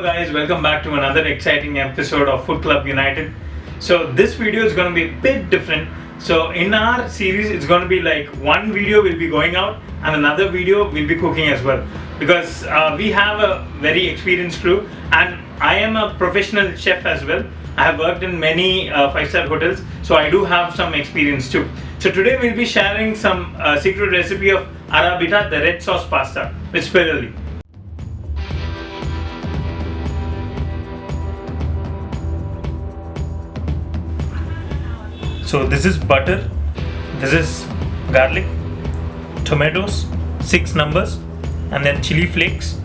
Hello guys, welcome back to another exciting episode of Food Club United. So this video is going to be a bit different. So in our series it's going to be like one video will be going out and another video will be cooking as well, because we have a very experienced crew and I am a professional chef as well. I have worked in many 5-star hotels, so I do have some experience too. So today we'll be sharing some secret recipe of arrabbiata, the red sauce pasta with spirulli. So this is butter, this is garlic, tomatoes, 6 numbers, and then chili flakes.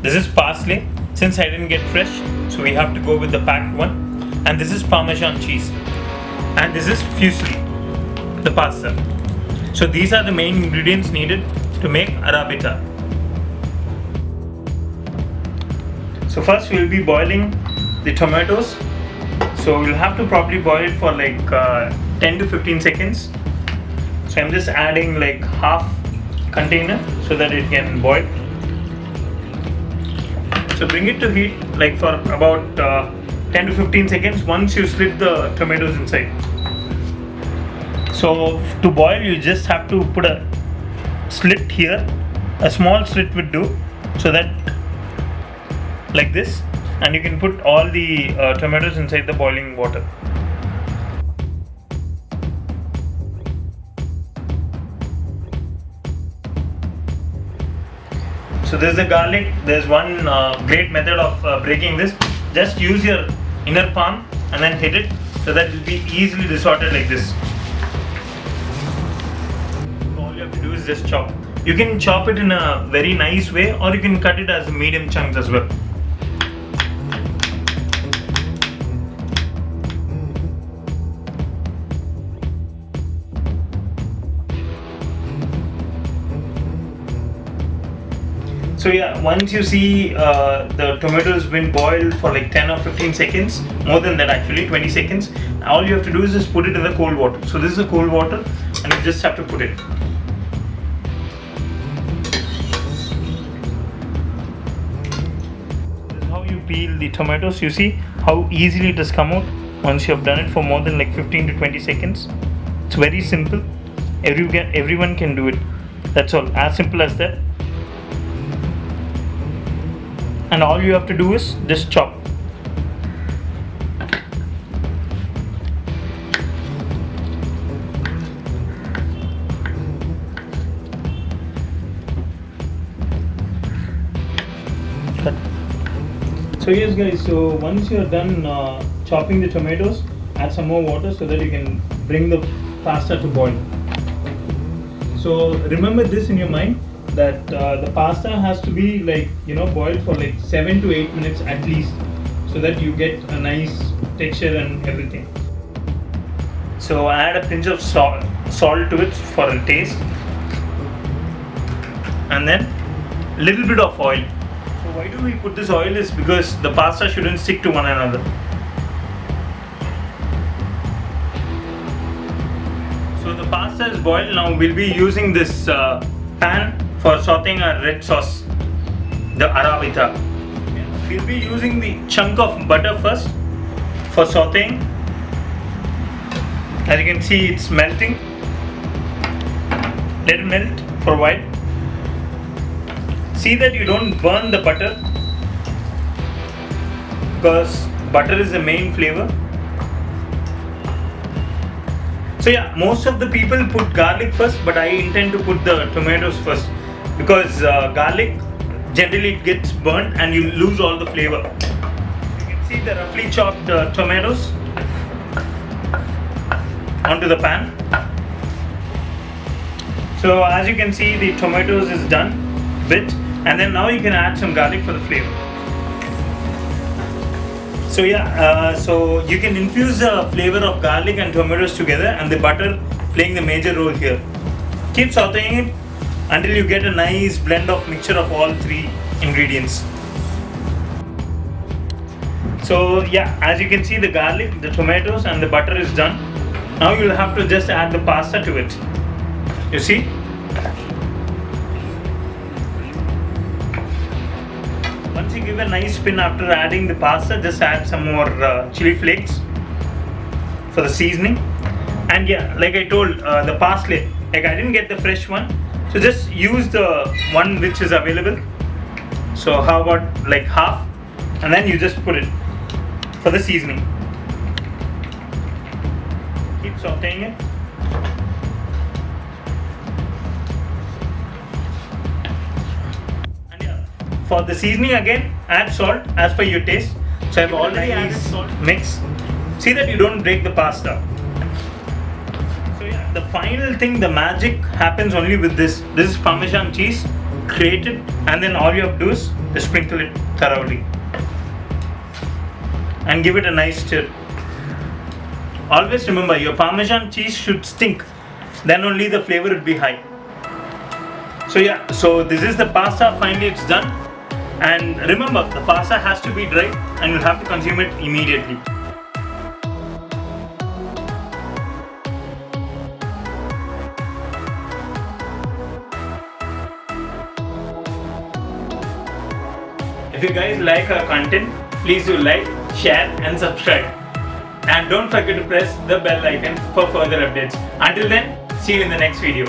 This is parsley. Since I didn't get fresh, so we have to go with the packed one. And this is Parmesan cheese. And this is fusilli, the pasta. So these are the main ingredients needed to make arrabbiata. So first we'll be boiling the tomatoes. So we'll have to probably boil it for like 10 to 15 seconds. So I'm just adding like half container so that it can boil. So bring it to heat like for about 10 to 15 seconds once you slit the tomatoes inside. So to boil you just have to put a slit here. A small slit would do, so that like this, and you can put all the tomatoes inside the boiling water. So there's the garlic. There's one great method of breaking this. Just use your inner palm and then hit it so that it will be easily distorted like this. All you have to do is just chop. You can chop it in a very nice way, or you can cut it as medium chunks as well. So yeah, once you see the tomatoes been boiled for like 10 or 15 seconds, more than that actually, 20 seconds, all you have to do is just put it in the cold water. So this is the cold water and you just have to put it. This is how you peel the tomatoes. You see how easily it has come out once you have done it for more than like 15 to 20 seconds. It's very simple. Everyone can do it. That's all. As simple as that. And all you have to do is just chop. Cut. So yes guys, so once you are done chopping the tomatoes, add some more water so that you can bring the pasta to boil. So remember this in your mind, that the pasta has to be like, boiled for like 7 to 8 minutes at least, so that you get a nice texture and everything. So add a pinch of salt to it for a taste, and then a little bit of oil. So why do we put this oil is because the pasta shouldn't stick to one another. So the pasta is boiled. Now we'll be using this pan for sauteing our red sauce, the arrabbiata. We'll be using the chunk of butter first for sauteing. As you can see, it's melting. Let it melt for a while. See that you don't burn the butter, because butter is the main flavor. So yeah, most of the people put garlic first, but I intend to put the tomatoes first, because garlic generally gets burnt and you lose all the flavor. You can see the roughly chopped tomatoes onto the pan. So as you can see, the tomatoes is done bit, and then now you can add some garlic for the flavor. So yeah, so you can infuse the flavor of garlic and tomatoes together, and the butter playing the major role here. Keep sauteing it until you get a nice blend of mixture of all 3 ingredients. So yeah, as you can see, the garlic, the tomatoes and the butter is done. Now you'll have to just add the pasta to it. You see? give a nice spin after adding the pasta, just add some more chili flakes for the seasoning. And yeah, like I told, the parsley, like I didn't get the fresh one, so just use the one which is available. So how about like half, and then you just put it for the seasoning. Keep sauteing it. And yeah, for the seasoning again, add salt as per your taste. So I've already added salt. Mix. See that you don't break the pasta. So yeah, the final thing, the magic happens only with this. This is Parmesan cheese, grated, and then all you have to do is just sprinkle it thoroughly and give it a nice stir. Always remember, your Parmesan cheese should stink, then only the flavor would be high. So yeah, so this is the pasta. Finally it's done. And remember, the pasta has to be dry and you'll have to consume it immediately. If you guys like our content, please do like, share and subscribe. And don't forget to press the bell icon for further updates. Until then, see you in the next video.